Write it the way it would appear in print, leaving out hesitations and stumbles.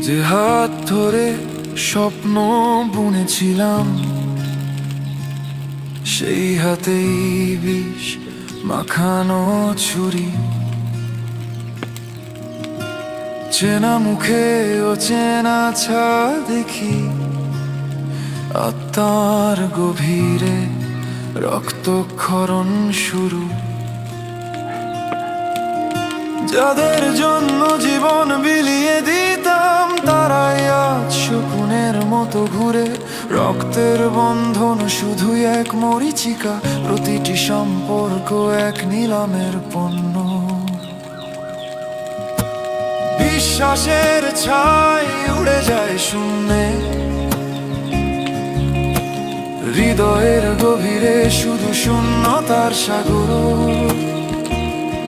যে হাত ধরে স্বপ্ন বুনেছিলাম, সেই হাতেই বিষ মাখানো ছুরি। চেনা মুখে ও চেনা ছা দেখি, আত্মার গভীরে রক্তক্ষরণ শুরু। যাদের জন্য জীবন বিলিয়ে দিতাম, তারাই আজ শকুনের মতো ঘুরে। রক্তের বন্ধন শুধুই এক মরীচিকা, প্রতিটি সম্পর্ক এক নিলামের পণ্য। বিশ্বাসের ছাই উড়ে যায় শূন্যে, হৃদয়ের গভীরে শুধু শূন্যতার সাগর।